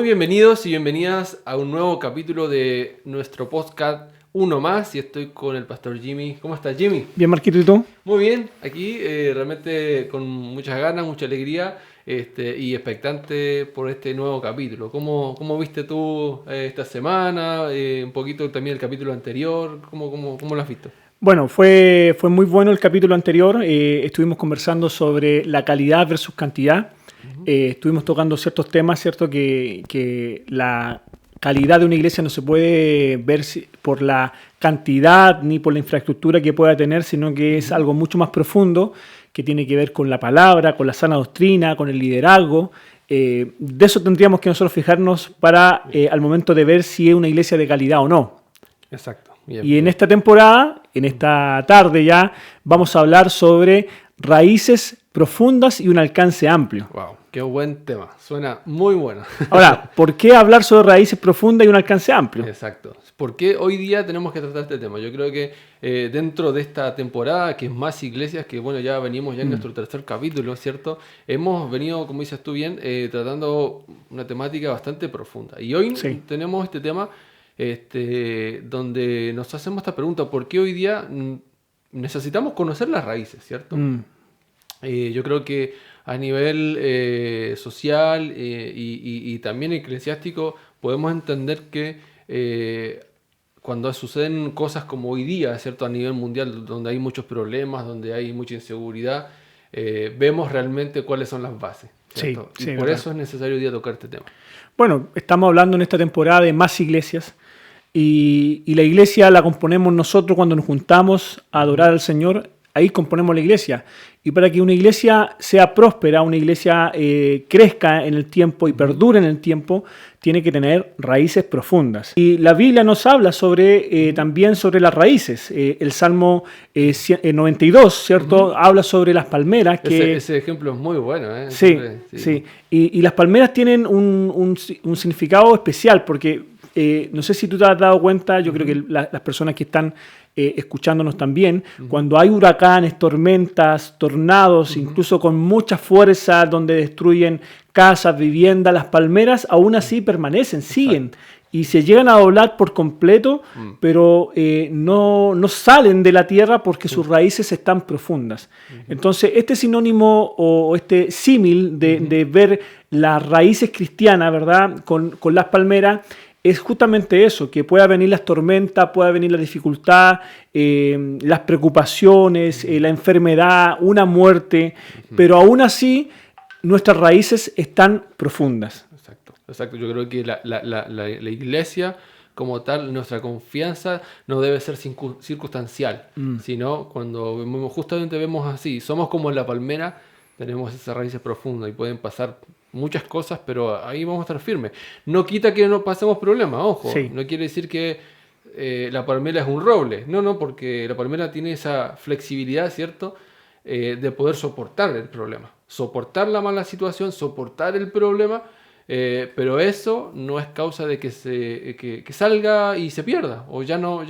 Muy bienvenidos y bienvenidas a un nuevo capítulo de nuestro podcast Uno Más, y estoy con el pastor Jimmy. ¿Cómo estás, Jimmy? Bien, Marquito, ¿y tú? Muy bien, aquí realmente con muchas ganas, mucha alegría y expectante por este nuevo capítulo. ¿Cómo viste tú esta semana? Un poquito también el capítulo anterior, ¿cómo lo has visto? Bueno, fue muy bueno el capítulo anterior. Estuvimos conversando sobre la calidad versus cantidad. Estuvimos tocando ciertos temas, ¿cierto? Que la calidad de una iglesia no se puede ver por la cantidad ni por la infraestructura que pueda tener, sino que es algo mucho más profundo, que tiene que ver con la palabra, con la sana doctrina, con el liderazgo. De eso tendríamos que nosotros fijarnos para al momento de ver si es una iglesia de calidad o no. Exacto. Bien, Y en esta temporada, en esta tarde ya, vamos a hablar sobre raíces profundas y un alcance amplio. Wow, qué buen tema. Suena muy bueno. Ahora, ¿por qué hablar sobre raíces profundas y un alcance amplio? Exacto. ¿Por qué hoy día tenemos que tratar este tema? Yo creo que dentro de esta temporada, que es más iglesias, que bueno, ya venimos ya en nuestro tercer capítulo, ¿cierto? Hemos venido, como dices tú bien, tratando una temática bastante profunda. Y hoy Sí. tenemos este tema donde nos hacemos esta pregunta: ¿por qué hoy día necesitamos conocer las raíces, ¿cierto? Yo creo que a nivel social y también eclesiástico podemos entender que cuando suceden cosas como hoy día, ¿cierto? A nivel mundial, donde hay muchos problemas, donde hay mucha inseguridad, vemos realmente cuáles son las bases, ¿cierto? Sí, Y por verdad. eso es necesario hoy día tocar este tema. Bueno, estamos hablando en esta temporada de más iglesias y la iglesia la componemos nosotros cuando nos juntamos a adorar al Señor. Ahí componemos la iglesia. Y para que una iglesia sea próspera, una iglesia crezca en el tiempo y perdure en el tiempo, tiene que tener raíces profundas. Y la Biblia nos habla también sobre las raíces. El Salmo 92, ¿cierto? Habla sobre las palmeras. Ese ejemplo es muy bueno, ¿eh? Sí, Siempre, sí. Y las palmeras tienen un significado especial porque no sé si tú te has dado cuenta, yo creo que las personas que están escuchándonos también, cuando hay huracanes, tormentas, tornados, incluso con mucha fuerza, donde destruyen casas, viviendas, las palmeras aún así permanecen, siguen. Y se llegan a doblar por completo, pero no salen de la tierra porque sus raíces están profundas. Entonces, este sinónimo o este símil de ver las raíces cristianas, ¿verdad?, con las palmeras, es justamente eso, que pueda venir las tormentas, pueda venir la dificultad, las preocupaciones, la enfermedad, una muerte, pero aún así nuestras raíces están profundas. Exacto. Yo creo que la iglesia como tal, nuestra confianza no debe ser circunstancial, sino cuando justamente vemos así, somos como la palmera, tenemos esas raíces profundas y pueden pasar muchas cosas, pero ahí vamos a estar firmes. No quita que no pasemos problemas, ojo, Sí. no quiere decir que la palmera es un roble, no, porque la palmera tiene esa flexibilidad, ¿cierto?, de poder soportar el problema, soportar la mala situación, soportar el problema. Pero eso no es causa de que salga y se pierda o ya no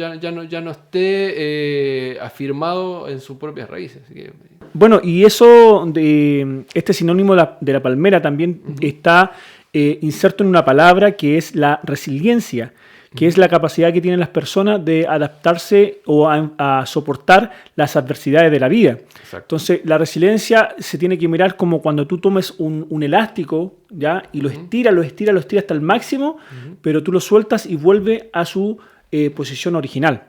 esté afirmado en sus propias raíces. Así que, Bueno, y eso este sinónimo de la palmera también está inserto en una palabra que es la resiliencia, que es la capacidad que tienen las personas de adaptarse o a soportar las adversidades de la vida. Exacto. Entonces, la resiliencia se tiene que mirar como cuando tú tomes un elástico, ¿ya?, y lo estiras hasta el máximo, pero tú lo sueltas y vuelve a su posición original.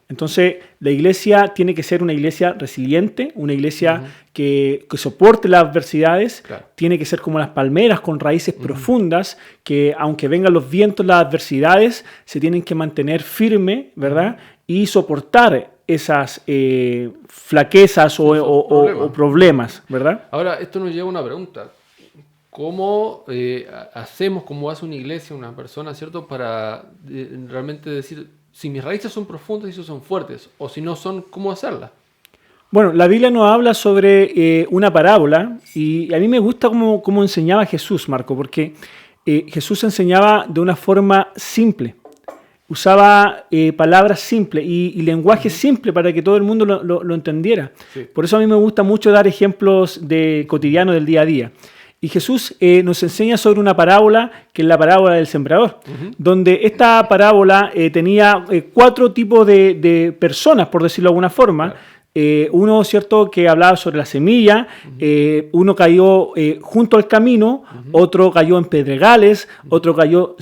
Entonces, la iglesia tiene que ser una iglesia resiliente, una iglesia que soporte las adversidades. Claro. Tiene que ser como las palmeras, con raíces profundas, que aunque vengan los vientos, las adversidades, se tienen que mantener firme, ¿verdad?, y soportar esas flaquezas o problemas, ¿verdad? Ahora, esto nos lleva a una pregunta. ¿Cómo hacemos, cómo hace una iglesia, una persona, ¿cierto?, para realmente decir si mis raíces son profundas y si son fuertes, o si no son, ¿cómo hacerlas? Bueno, la Biblia nos habla sobre una parábola y a mí me gusta cómo enseñaba Jesús, Marco, porque Jesús enseñaba de una forma simple. Usaba palabras simples y lenguaje simple para que todo el mundo lo entendiera. Sí. Por eso a mí me gusta mucho dar ejemplos cotidianos del día a día. Y Jesús nos enseña sobre una parábola, que es la parábola del sembrador, donde esta parábola tenía 4 tipos de personas, por decirlo de alguna forma. Uno, ¿cierto?, que hablaba sobre la semilla, uno cayó junto al camino, otro cayó en pedregales, otro cayó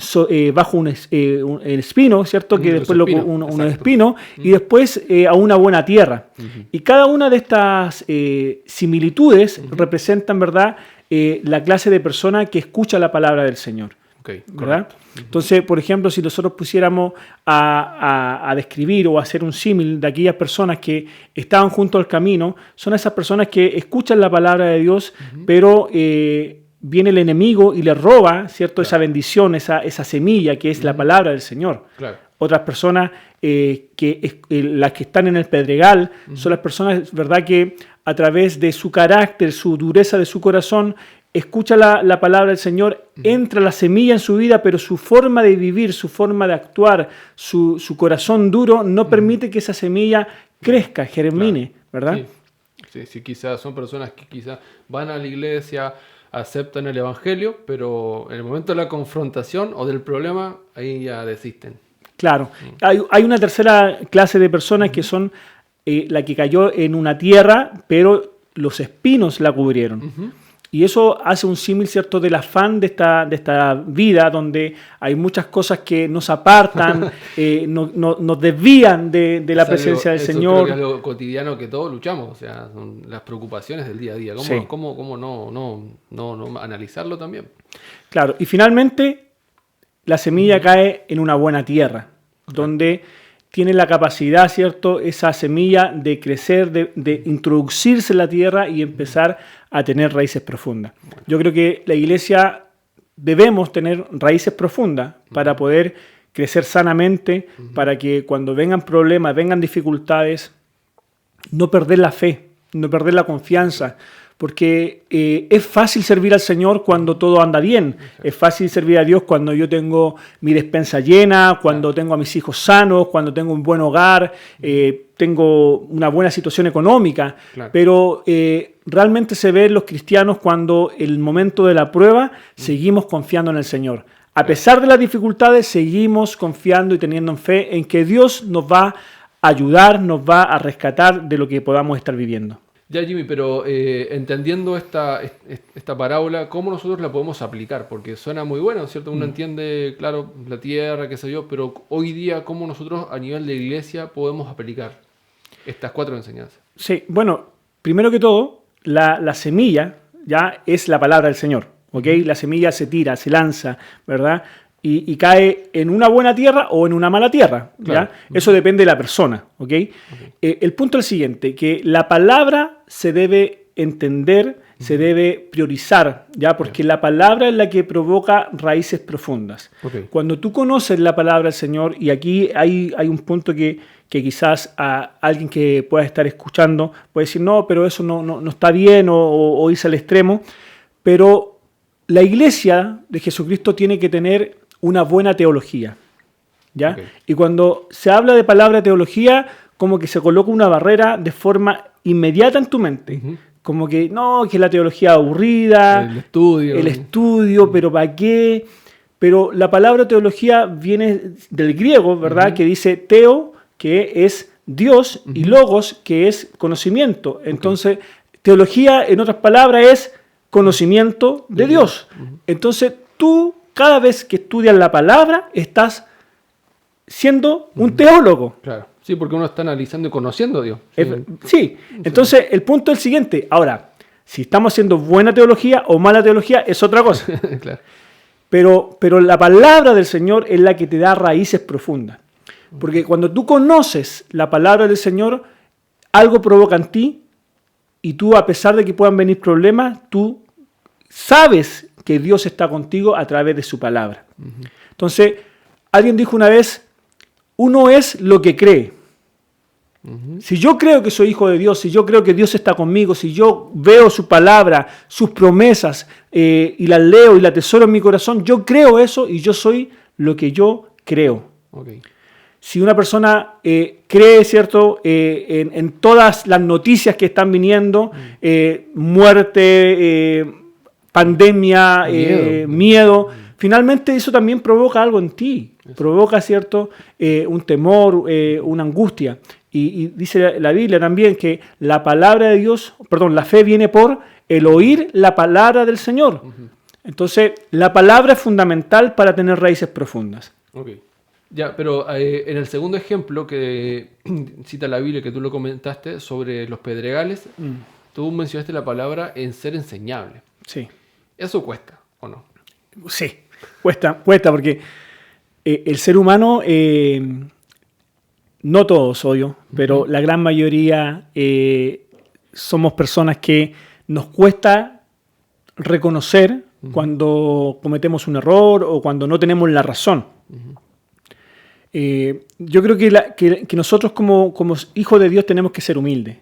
bajo el espino, ¿cierto?, que después un espino, y después a una buena tierra. Y cada una de estas similitudes representan, ¿verdad?, la clase de persona que escucha la palabra del Señor. ¿Verdad? Entonces, por ejemplo, si nosotros pusiéramos a describir o a hacer un símil de aquellas personas que estaban junto al camino, son esas personas que escuchan la palabra de Dios, pero viene el enemigo y le roba, ¿cierto?, esa bendición, esa semilla que es la palabra del Señor. Otras personas, las que están en el pedregal, son las personas, ¿verdad?, que a través de su carácter, su dureza de su corazón, escucha la palabra del Señor, entra la semilla en su vida, pero su forma de vivir, su forma de actuar, su corazón duro no permite que esa semilla crezca, germine, ¿verdad? Sí, quizás son personas que quizás van a la iglesia, aceptan el evangelio, pero en el momento de la confrontación o del problema, ahí ya desisten. Claro. Hay una tercera clase de personas que son la que cayó en una tierra, pero los espinos la cubrieron. Y eso hace un símil, ¿cierto?, del afán de esta vida, donde hay muchas cosas que nos apartan, nos desvían de la presencia del Señor. Creo que es algo cotidiano que todos luchamos, o sea, son las preocupaciones del día a día. ¿Cómo no analizarlo también? Claro, y finalmente la semilla cae en una buena tierra, donde tiene la capacidad, ¿cierto?, esa semilla de crecer, de introducirse en la tierra y empezar a tener raíces profundas. Yo creo que la iglesia debemos tener raíces profundas para poder crecer sanamente, para que cuando vengan problemas, vengan dificultades, no perder la fe, no perder la confianza, porque es fácil servir al Señor cuando todo anda bien. Es fácil servir a Dios cuando yo tengo mi despensa llena, cuando tengo a mis hijos sanos, cuando tengo un buen hogar, tengo una buena situación económica. Pero realmente se ve en los cristianos cuando en el momento de la prueba seguimos confiando en el Señor. A pesar de las dificultades, seguimos confiando y teniendo fe en que Dios nos va a ayudar, nos va a rescatar de lo que podamos estar viviendo. Ya, Jimmy, pero entendiendo esta parábola, ¿cómo nosotros la podemos aplicar? Porque suena muy bueno, ¿cierto? Uno entiende, claro, la tierra, qué sé yo, pero hoy día, ¿cómo nosotros a nivel de iglesia podemos aplicar estas 4 enseñanzas? Sí, bueno, primero que todo, la semilla ya es la palabra del Señor, ¿ok? La semilla se tira, se lanza, ¿verdad? Y cae en una buena tierra o en una mala tierra, ¿ya? Claro. Eso depende de la persona, ¿ok? El punto es el siguiente, que la palabra se debe entender, se debe priorizar, ¿ya? Porque la palabra es la que provoca raíces profundas. Cuando tú conoces la palabra del Señor, y aquí hay un punto que quizás a alguien que pueda estar escuchando puede decir, no, pero eso no está bien o irse al extremo, pero la iglesia de Jesucristo tiene que tener una buena teología, ¿ya? Y cuando se habla de palabra teología, como que se coloca una barrera de forma inmediata en tu mente. Como que, no, que la teología aburrida, el estudio, pero ¿para qué? Pero la palabra teología viene del griego, ¿verdad? Que dice teo, que es Dios, y logos, que es conocimiento. Entonces, teología, en otras palabras, es conocimiento de Dios. Entonces, tú, cada vez que estudias la palabra, estás siendo un teólogo. Claro. Sí, porque uno está analizando y conociendo a Dios. Sí. Entonces el punto es el siguiente. Ahora, si estamos haciendo buena teología o mala teología, es otra cosa. Claro. Pero la palabra del Señor es la que te da raíces profundas. Porque cuando tú conoces la palabra del Señor, algo provoca en ti, y tú, a pesar de que puedan venir problemas, tú sabes que Dios está contigo a través de su palabra. Entonces, alguien dijo una vez, uno es lo que cree. Si yo creo que soy hijo de Dios, si yo creo que Dios está conmigo, si yo veo su palabra, sus promesas, y las leo y las atesoro en mi corazón, yo creo eso y yo soy lo que yo creo. Si una persona cree, ¿cierto?, en todas las noticias que están viniendo, muerte, pandemia, miedo. Finalmente eso también provoca algo en ti, provoca, ¿cierto? Un temor, una angustia. Y dice la Biblia también que la palabra de Dios, la fe viene por el oír la palabra del Señor. Entonces, la palabra es fundamental para tener raíces profundas. Ok. Ya, pero en el segundo ejemplo que cita la Biblia, que tú lo comentaste, sobre los pedregales, tú mencionaste la palabra en ser enseñable. Sí. ¿Eso cuesta o no? Sí, cuesta porque el ser humano, no todos, obvio, pero la gran mayoría somos personas que nos cuesta reconocer cuando cometemos un error o cuando no tenemos la razón. Yo creo que nosotros como hijos de Dios tenemos que ser humildes.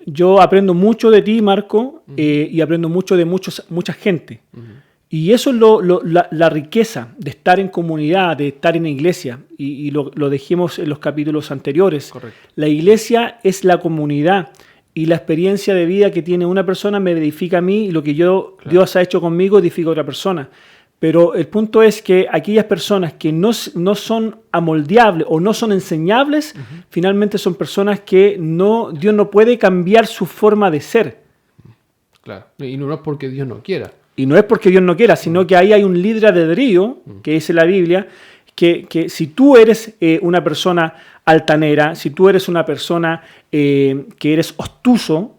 Yo aprendo mucho de ti, Marco, y aprendo mucho de mucha gente. Y eso es la riqueza de estar en comunidad, de estar en iglesia. Y lo dijimos en los capítulos anteriores. Correcto. La iglesia es la comunidad. Y la experiencia de vida que tiene una persona me edifica a mí. Y lo que Dios ha hecho conmigo edifica a otra persona. Pero el punto es que aquellas personas que no son amoldeables o no son enseñables, finalmente son personas que Dios no puede cambiar su forma de ser. Claro. Y no es porque Dios no quiera. Y no es porque Dios no quiera, sino que ahí hay un libre albedrío, que dice la Biblia, que si tú eres una persona altanera, si tú eres una persona que eres obtuso,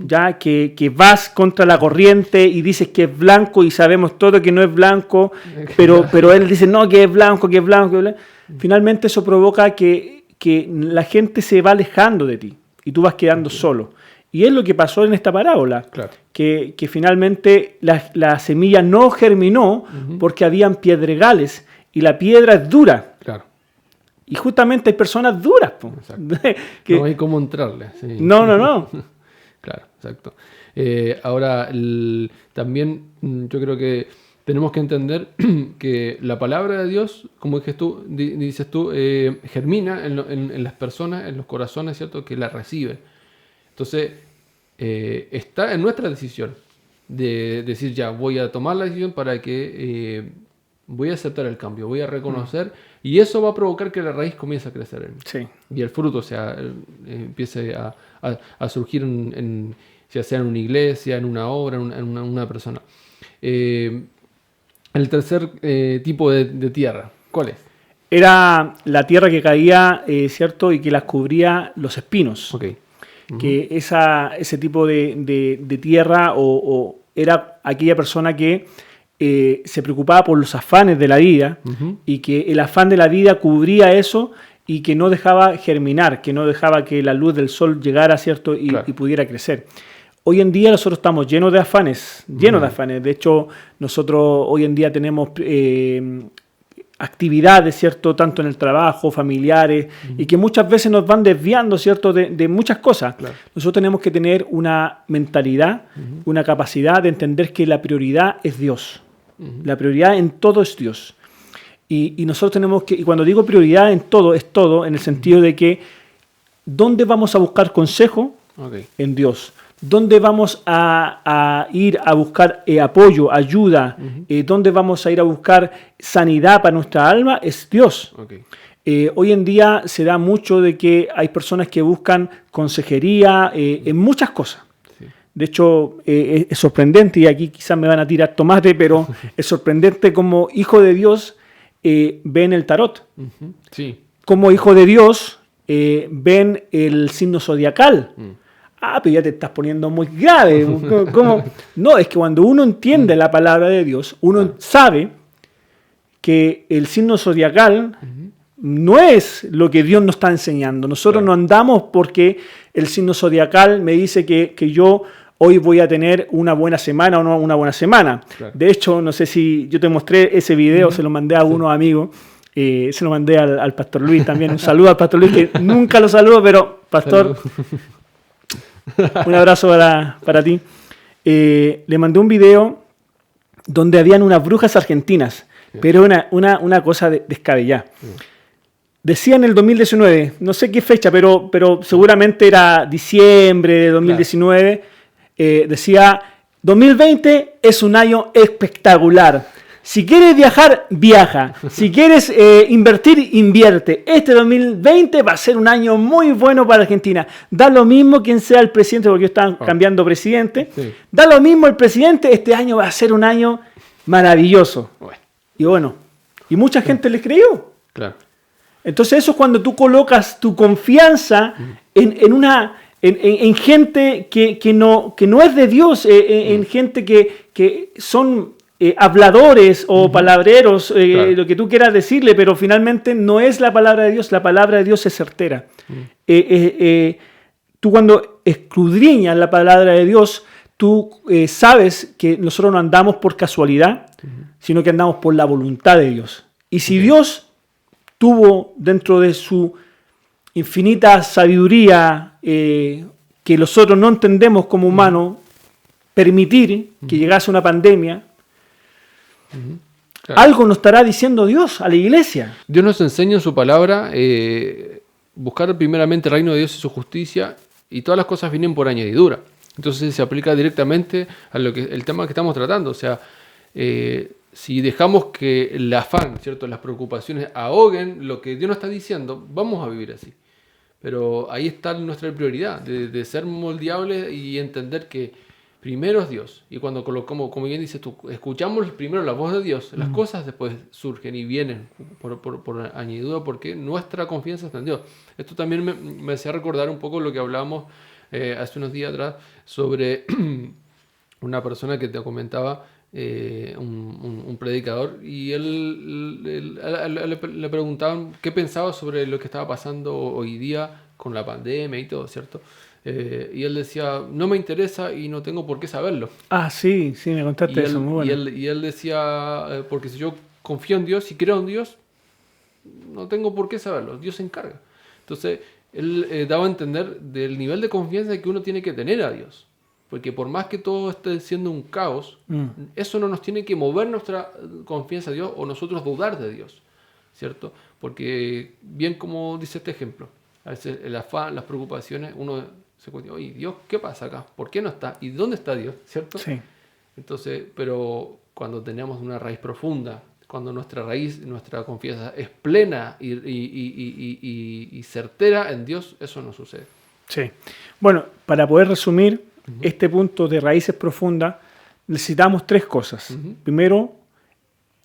ya que vas contra la corriente y dices que es blanco y sabemos todo que no es blanco, pero él dice no, que es blanco, que es blanco, que es blanco. Finalmente eso provoca que la gente se va alejando de ti y tú vas quedando solo. Y es lo que pasó en esta parábola, Claro. que finalmente la semilla no germinó porque habían pedregales y la piedra es dura. Claro. Y justamente hay personas duras. No hay cómo entrarle. Sí. No. Claro, exacto. Ahora, también yo creo que tenemos que entender que la palabra de Dios, como dices tú, germina en las personas, en los corazones, ¿cierto? Que la reciben. Entonces, está en nuestra decisión de decir, ya, voy a tomar la decisión para que voy a aceptar el cambio, voy a reconocer, y eso va a provocar que la raíz comience a crecer en mí. Sí. Y el fruto empiece a surgir, ya sea en una iglesia, en una obra, en una persona. El tercer tipo de tierra, ¿cuál es? Era la tierra que caía, ¿cierto? Y que las cubría los espinos. Ok. Que ese tipo de tierra o era aquella persona que se preocupaba por los afanes de la vida y que el afán de la vida cubría eso y que no dejaba germinar, que no dejaba que la luz del sol llegara, ¿cierto? Y pudiera crecer. Hoy en día nosotros estamos llenos de afanes, De hecho, nosotros hoy en día tenemos actividades, ¿cierto? Tanto en el trabajo, familiares, y que muchas veces nos van desviando, ¿cierto? De muchas cosas. Claro. Nosotros tenemos que tener una mentalidad, una capacidad de entender que la prioridad es Dios. La prioridad en todo es Dios. Y nosotros tenemos que, y cuando digo prioridad en todo, es todo, en el sentido de que ¿dónde vamos a buscar consejo? En Dios. ¿Dónde vamos a ir a buscar apoyo, ayuda? ¿Dónde vamos a ir a buscar sanidad para nuestra alma? Es Dios. Hoy en día se da mucho de que hay personas que buscan consejería en muchas cosas. Sí. De hecho, es sorprendente, y aquí quizás me van a tirar tomate, pero es sorprendente como hijo de Dios ven el tarot. Sí. Como hijo de Dios ven el signo zodiacal. Pero ya te estás poniendo muy grave. ¿Cómo? No, es que cuando uno entiende la palabra de Dios, uno sabe que el signo zodiacal no es lo que Dios nos está enseñando. Nosotros no andamos porque el signo zodiacal me dice que yo hoy voy a tener una buena semana o no una buena semana. Claro. De hecho, no sé si yo te mostré ese video, se lo mandé a unos amigos, se lo mandé al Pastor Luis también. Un saludo al Pastor Luis, que nunca lo saludo, pero Pastor... Un abrazo para ti. Le mandé un video donde habían unas brujas argentinas, pero una cosa descabellada. Decía en el 2019, no sé qué fecha, pero seguramente era diciembre de 2019, decía 2020 es un año espectacular. Si quieres viajar, viaja. Si quieres invertir, invierte. Este 2020 va a ser un año muy bueno para Argentina. Da lo mismo quien sea el presidente, porque están cambiando presidente. Sí. Da lo mismo el presidente, este año va a ser un año maravilloso. Bueno. Y mucha gente les creyó. Claro. Entonces eso es cuando tú colocas tu confianza en gente que no es de Dios, en gente que son habladores o palabreros, claro, lo que tú quieras decirle, pero finalmente no es la palabra de Dios. La palabra de Dios es certera. Tú cuando escudriñas la palabra de Dios, tú sabes que nosotros no andamos por casualidad, sino que andamos por la voluntad de Dios. Y si Dios tuvo dentro de su infinita sabiduría, que nosotros no entendemos como humanos, permitir que llegase una pandemia, claro, algo nos estará diciendo Dios a la iglesia. Dios nos enseña en su palabra buscar primeramente el reino de Dios y su justicia, y todas las cosas vienen por añadidura. Entonces se aplica directamente a el tema que estamos tratando. O sea, si dejamos que el afán, ¿cierto?, las preocupaciones ahoguen lo que Dios nos está diciendo, vamos a vivir así. Pero ahí está nuestra prioridad, de ser moldeables y entender que primero es Dios. Y cuando colocamos, como bien dices tú, escuchamos primero la voz de Dios, las cosas después surgen y vienen por añadidura, porque nuestra confianza está en Dios. Esto también me hacía recordar un poco lo que hablábamos hace unos días atrás sobre una persona que te comentaba, un predicador, y él le preguntaban qué pensaba sobre lo que estaba pasando hoy día con la pandemia y todo, ¿cierto? Y él decía, no me interesa y no tengo por qué saberlo. Ah, sí, me contaste eso, muy bueno. Y él decía, porque si yo confío en Dios y creo en Dios, no tengo por qué saberlo, Dios se encarga. Entonces, él daba a entender del nivel de confianza que uno tiene que tener a Dios. Porque por más que todo esté siendo un caos, eso no nos tiene que mover nuestra confianza a Dios o nosotros dudar de Dios, ¿cierto? Porque bien como dice este ejemplo, a veces el afán, las preocupaciones, uno se cuestiona, oye, Dios, ¿qué pasa acá? ¿Por qué no está? ¿Y dónde está Dios? ¿Cierto? Sí. Entonces, pero cuando tenemos una raíz profunda, cuando nuestra raíz, nuestra confianza es plena y certera en Dios, eso no sucede. Sí. Bueno, para poder resumir este punto de raíces profundas, necesitamos tres cosas. Primero,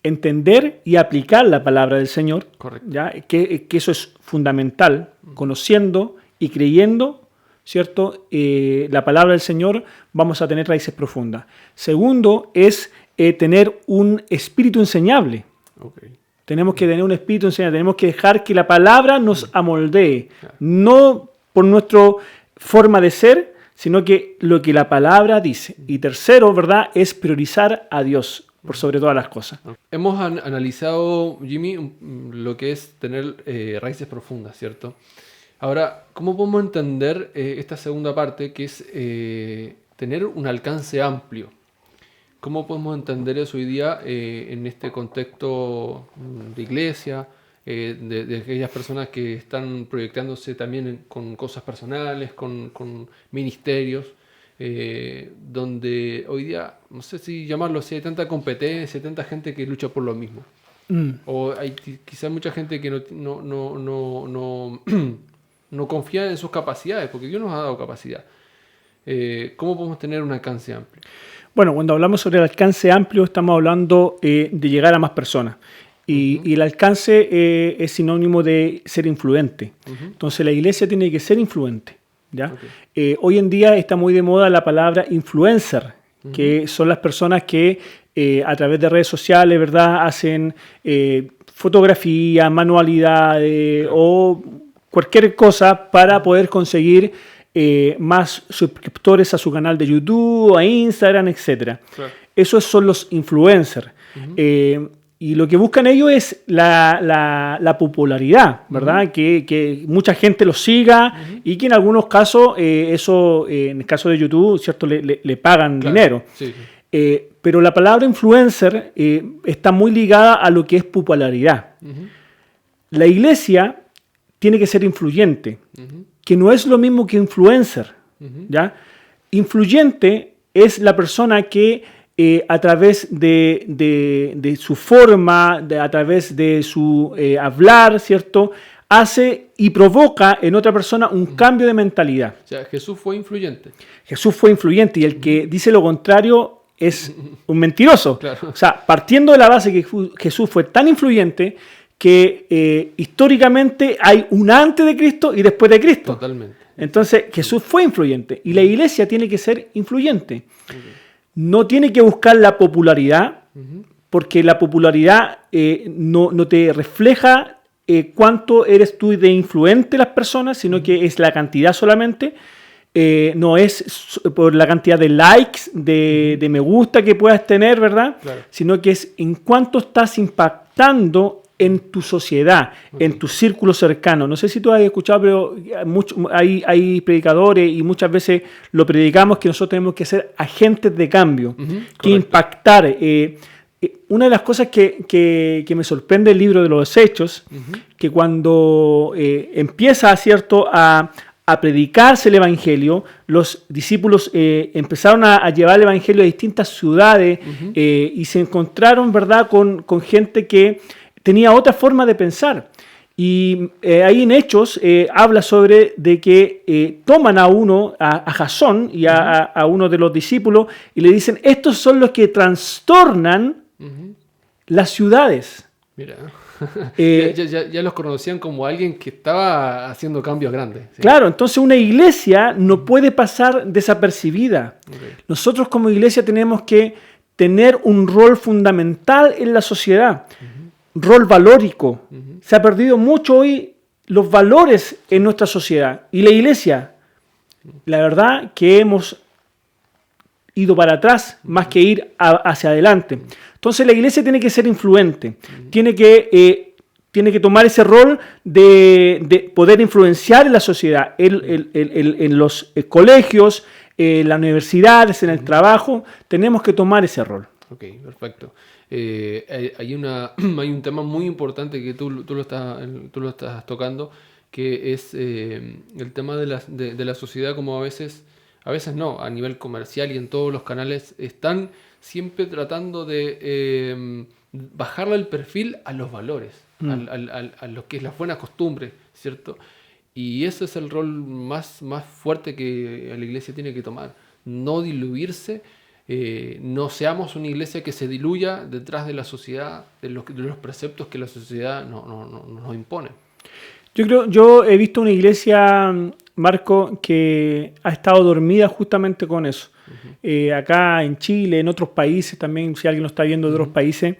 entender y aplicar la palabra del Señor. Correcto. ¿Ya? Que eso es fundamental, conociendo y creyendo, ¿cierto? La palabra del Señor, vamos a tener raíces profundas. Segundo, es tener un espíritu enseñable. Okay. Tenemos que tener un espíritu enseñable, tenemos que dejar que la palabra nos amoldee, no por nuestra forma de ser, sino que lo que la palabra dice. Y tercero, ¿verdad?, es priorizar a Dios por sobre todas las cosas. Hemos analizado, Jimmy, lo que es tener raíces profundas, ¿cierto? Ahora, ¿cómo podemos entender esta segunda parte, que es tener un alcance amplio? ¿Cómo podemos entender eso hoy día en este contexto de iglesia, de aquellas personas que están proyectándose también con cosas personales, con ministerios, donde hoy día, no sé si llamarlo así, hay tanta competencia, hay tanta gente que lucha por lo mismo? O hay quizás mucha gente que no confía en sus capacidades, porque Dios nos ha dado capacidad. ¿Cómo podemos tener un alcance amplio? Bueno, cuando hablamos sobre el alcance amplio, estamos hablando de llegar a más personas. Y el alcance es sinónimo de ser influente. Entonces, la iglesia tiene que ser influente, ¿ya? Okay. Hoy en día está muy de moda la palabra influencer, que son las personas que a través de redes sociales, ¿verdad?, hacen fotografías, manualidades o cualquier cosa para poder conseguir más suscriptores a su canal de YouTube, a Instagram, etc. Claro. Esos son los influencers. Y lo que buscan ellos es la popularidad, ¿verdad? Que mucha gente los siga y que en algunos casos, eso, en el caso de YouTube, ¿cierto?, le pagan dinero. Sí. Pero la palabra influencer está muy ligada a lo que es popularidad. La iglesia tiene que ser influyente, que no es lo mismo que influencer, ¿ya? Influyente es la persona que a través de su forma, a través de su hablar, ¿cierto?, hace y provoca en otra persona un cambio de mentalidad. O sea, Jesús fue influyente. Jesús fue influyente y el que dice lo contrario es un mentiroso. Claro. O sea, partiendo de la base que Jesús fue tan influyente que históricamente hay un antes de Cristo y después de Cristo. Totalmente. Entonces, Jesús fue influyente y la iglesia tiene que ser influyente. No tiene que buscar la popularidad, porque la popularidad no te refleja cuánto eres tú de influente las personas, sino que es la cantidad solamente. No es por la cantidad de likes, de me gusta que puedas tener, ¿verdad? Claro. Sino que es en cuánto estás impactando en tu sociedad, en tu círculo cercano. No sé si tú has escuchado, pero hay predicadores y muchas veces lo predicamos que nosotros tenemos que ser agentes de cambio, que impactar. Una de las cosas que me sorprende el libro de los Hechos, que cuando empieza, ¿cierto?, a predicarse el Evangelio, los discípulos empezaron a llevar el Evangelio a distintas ciudades y se encontraron, ¿verdad?, con gente que tenía otra forma de pensar. Y ahí en Hechos habla sobre de que toman a Jasón y a uno de los discípulos y le dicen, estos son los que trastornan las ciudades. Mira, ya los conocían como alguien que estaba haciendo cambios grandes. ¿Sí? Claro, entonces una iglesia no puede pasar desapercibida. Nosotros como iglesia tenemos que tener un rol fundamental en la sociedad. Rol valórico. Se ha perdido mucho hoy los valores en nuestra sociedad. Y la iglesia, la verdad que hemos ido para atrás más que ir hacia adelante. Entonces la iglesia tiene que ser influente, tiene que tomar ese rol de poder influenciar en la sociedad, en los colegios, en las universidades, en el trabajo, tenemos que tomar ese rol. Ok, perfecto. Hay un tema muy importante que tú lo estás tocando, que es el tema de la sociedad, como a veces no, a nivel comercial y en todos los canales están siempre tratando de bajarle el perfil a los valores, a lo que es las buenas costumbres, ¿cierto? Y ese es el rol más fuerte que la iglesia tiene que tomar, no diluirse. No seamos una iglesia que se diluya detrás de la sociedad, de los preceptos que la sociedad nos impone. Yo he visto una iglesia, Marco, que ha estado dormida justamente con eso. Acá en Chile, en otros países también, si alguien lo está viendo de otros países,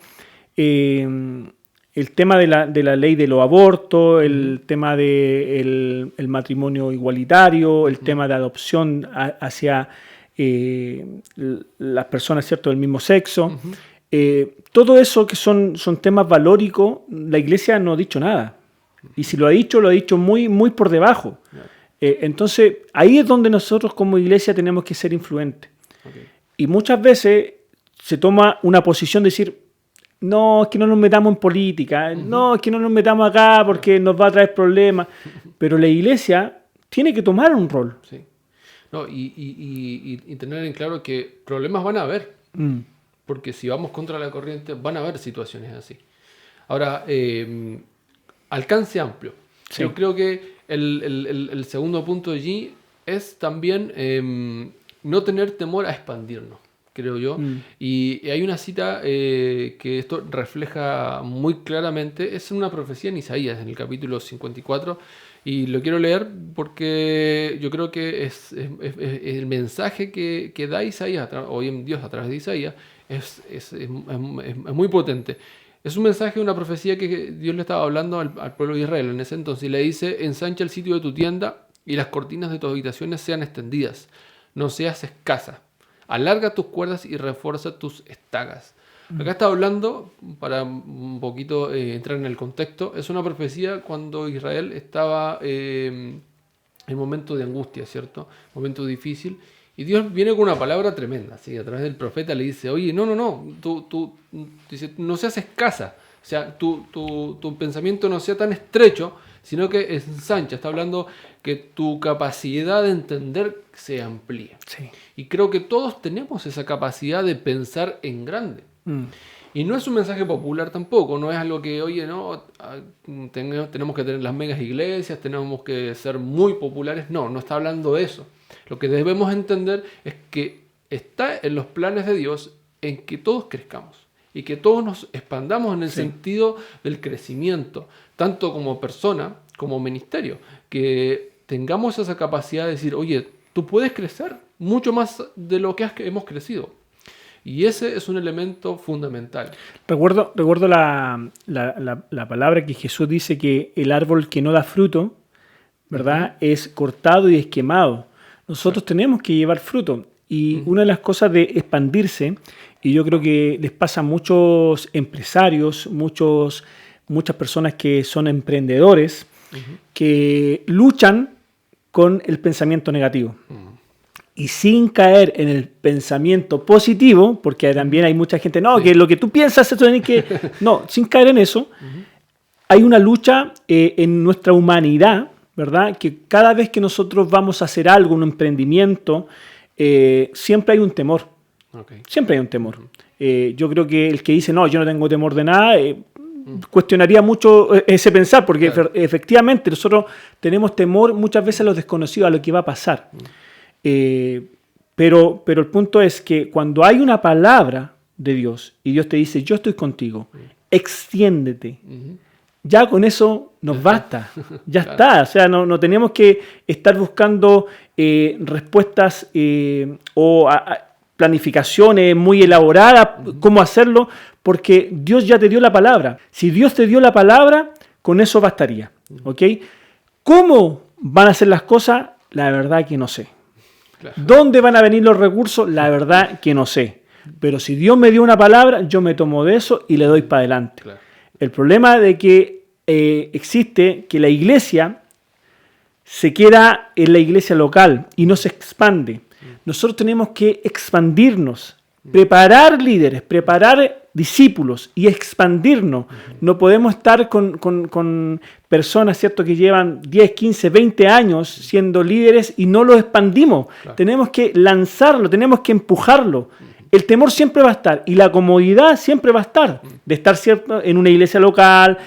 el tema de la ley de los abortos, el tema del el matrimonio igualitario, el tema de adopción hacia las personas, ¿cierto?, del mismo sexo. Todo eso que son temas valóricos, la iglesia no ha dicho nada. Y si lo ha dicho muy, muy por debajo. Entonces, ahí es donde nosotros como iglesia tenemos que ser influentes. Y muchas veces se toma una posición de decir, no, es que no nos metamos en política, no, es que no nos metamos acá porque nos va a traer problemas. Pero la iglesia tiene que tomar un rol. Sí. No, y tener en claro que problemas van a haber, porque si vamos contra la corriente van a haber situaciones así. Ahora, alcance amplio. Sí. Yo creo que el segundo punto allí es también no tener temor a expandirnos, creo yo. Y hay una cita que esto refleja muy claramente, es una profecía en Isaías, en el capítulo 54, y lo quiero leer porque yo creo que es el mensaje que da Isaías, o bien Dios a través de Isaías, es muy potente. Es un mensaje, una profecía que Dios le estaba hablando al pueblo de Israel en ese entonces, y le dice: ensancha el sitio de tu tienda y las cortinas de tus habitaciones sean extendidas, no seas escasa, alarga tus cuerdas y refuerza tus estagas. Acá está hablando, para un poquito entrar en el contexto, es una profecía cuando Israel estaba en momento de angustia, ¿cierto? Momento difícil. Y Dios viene con una palabra tremenda, ¿sí? A través del profeta le dice: oye, no, tú dice, no seas escasa, o sea, tu pensamiento no sea tan estrecho, sino que ensancha, está hablando que tu capacidad de entender se amplía. Sí. Y creo que todos tenemos esa capacidad de pensar en grande. Y no es un mensaje popular tampoco, no es algo que, oye, no, tenemos que tener las megas iglesias, tenemos que ser muy populares. No está hablando de eso. Lo que debemos entender es que está en los planes de Dios en que todos crezcamos y que todos nos expandamos en el sentido del crecimiento, tanto como persona como ministerio, que tengamos esa capacidad de decir, oye, tú puedes crecer mucho más de lo que hemos crecido. Y ese es un elemento fundamental. Recuerdo la palabra que Jesús dice que el árbol que no da fruto, ¿verdad? Es cortado y es quemado. Nosotros tenemos que llevar fruto. Y una de las cosas de expandirse, y yo creo que les pasa a muchos empresarios, muchas personas que son emprendedores, que luchan con el pensamiento negativo. Y sin caer en el pensamiento positivo, porque también hay mucha gente, no, que lo que tú piensas, eso tenés que... No, sin caer en eso, hay una lucha en nuestra humanidad, ¿verdad? Que cada vez que nosotros vamos a hacer algo, un emprendimiento, siempre hay un temor. Okay. Siempre hay un temor. Yo creo que el que dice, no, yo no tengo temor de nada, cuestionaría mucho ese pensar, porque efectivamente nosotros tenemos temor muchas veces a lo desconocido, a lo que va a pasar. Pero el punto es que cuando hay una palabra de Dios y Dios te dice, yo estoy contigo, extiéndete, ya con eso nos basta, ya está. O sea, no tenemos que estar buscando respuestas o planificaciones muy elaboradas, cómo hacerlo, porque Dios ya te dio la palabra. Si Dios te dio la palabra, con eso bastaría. ¿Ok? ¿Cómo van a ser las cosas? La verdad que no sé. Claro. ¿Dónde van a venir los recursos? La verdad que no sé. Pero si Dios me dio una palabra, yo me tomo de eso y le doy para adelante. Claro. El problema de que existe que la iglesia se queda en la iglesia local y no se expande. Nosotros tenemos que expandirnos, preparar líderes, preparar discípulos y expandirnos. No podemos estar con personas, ¿cierto?, que llevan 10, 15, 20 años siendo líderes y no los expandimos. Claro. Tenemos que lanzarlo, tenemos que empujarlo. El temor siempre va a estar y la comodidad siempre va a estar de estar, ¿cierto?, en una iglesia local,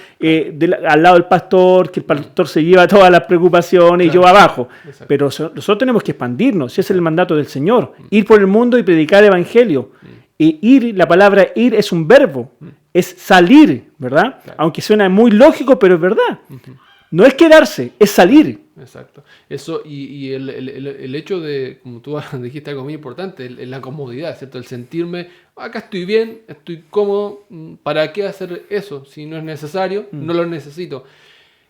al lado del pastor, que el pastor se lleva todas las preocupaciones, claro, y yo abajo. Exacto. Pero nosotros tenemos que expandirnos, ese es el mandato del Señor, ir por el mundo y predicar el evangelio. Ir, la palabra ir es un verbo, es salir, ¿verdad? Claro. Aunque suena muy lógico, pero es verdad. No es quedarse, es salir. Exacto. Eso y el hecho de, como tú dijiste algo muy importante, la comodidad, ¿cierto? El sentirme, acá estoy bien, estoy cómodo, ¿para qué hacer eso? Si no es necesario, no lo necesito.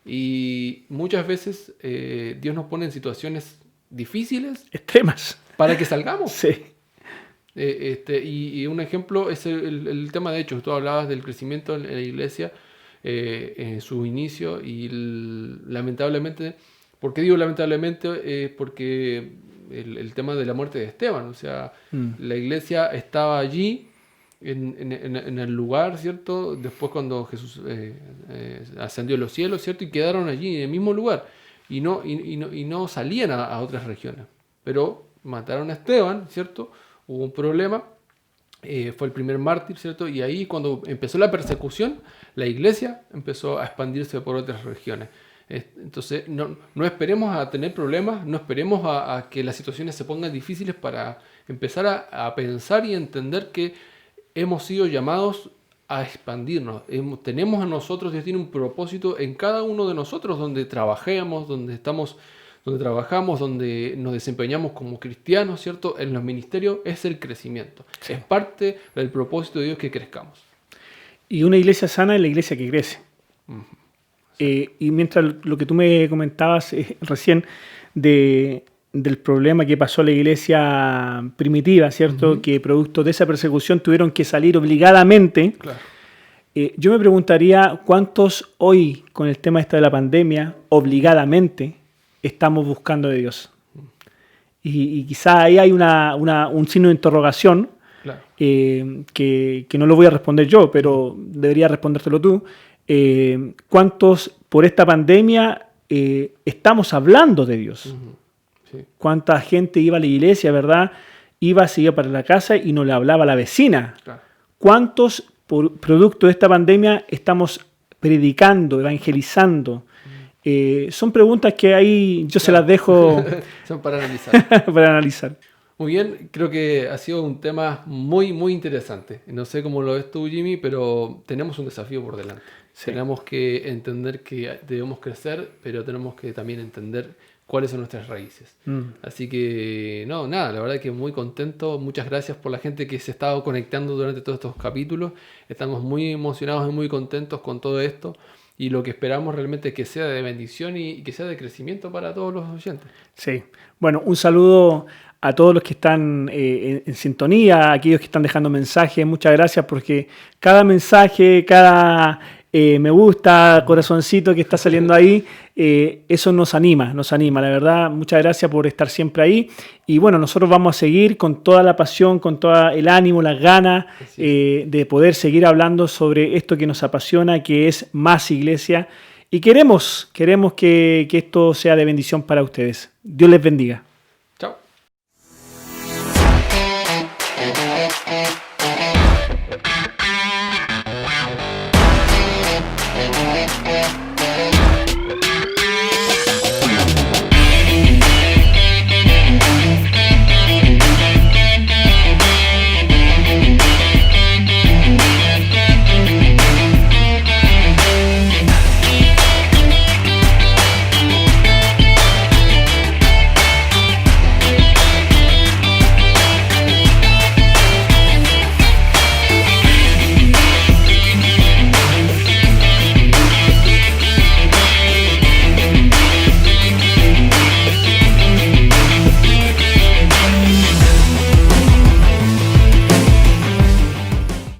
Y muchas veces Dios nos pone en situaciones difíciles, extremas, para que salgamos. Sí. Y un ejemplo es el tema de hecho, tú hablabas del crecimiento en la iglesia, en su inicio, y lamentablemente, ¿por qué digo lamentablemente? Porque el tema de la muerte de Esteban, o sea, la iglesia estaba allí en el lugar, ¿cierto? Después cuando Jesús ascendió a los cielos, ¿cierto? Y quedaron allí en el mismo lugar y no salían a otras regiones, pero mataron a Esteban, ¿cierto? Hubo un problema, fue el primer mártir, ¿cierto? Y ahí cuando empezó la persecución, la iglesia empezó a expandirse por otras regiones. Entonces, no esperemos a tener problemas, no esperemos a que las situaciones se pongan difíciles para empezar a pensar y entender que hemos sido llamados a expandirnos. Tenemos a nosotros, Dios tiene un propósito en cada uno de nosotros, donde trabajemos, donde trabajamos, donde nos desempeñamos como cristianos, ¿cierto? En los ministerios es el crecimiento. Sí. Es parte del propósito de Dios que crezcamos. Y una iglesia sana es la iglesia que crece. Y mientras lo que tú me comentabas recién del problema que pasó a la iglesia primitiva, ¿cierto? Que producto de esa persecución tuvieron que salir obligadamente. Claro. Yo me preguntaría cuántos hoy, con el tema de la pandemia, obligadamente estamos buscando de Dios. Y quizá ahí hay un signo de interrogación, claro, que no lo voy a responder yo, pero debería respondértelo tú. ¿Cuántos por esta pandemia estamos hablando de Dios. Sí. Cuánta gente iba a la iglesia, ¿verdad? Se iba para la casa y no le hablaba a la vecina. Claro. ¿Cuántos, producto de esta pandemia, estamos predicando, evangelizando? Son preguntas que ahí yo se las dejo Son para analizar. para analizar. Muy bien, creo que ha sido un tema muy, muy interesante. No sé cómo lo ves tú, Jimmy, pero tenemos un desafío por delante. Sí. Tenemos que entender que debemos crecer, pero tenemos que también entender cuáles son nuestras raíces. Así que, nada, la verdad que muy contento. Muchas gracias por la gente que se ha estado conectando durante todos estos capítulos. Estamos muy emocionados y muy contentos con todo esto. Y lo que esperamos realmente es que sea de bendición y que sea de crecimiento para todos los oyentes. Sí. Bueno, un saludo a todos los que están en sintonía, a aquellos que están dejando mensajes. Muchas gracias porque cada mensaje, cada me gusta, corazoncito que está saliendo ahí, eso nos anima, la verdad. Muchas gracias por estar siempre ahí. Y bueno, nosotros vamos a seguir con toda la pasión, con todo el ánimo, las ganas de poder seguir hablando sobre esto que nos apasiona, que es Más Iglesia. Y queremos que esto sea de bendición para ustedes. Dios les bendiga.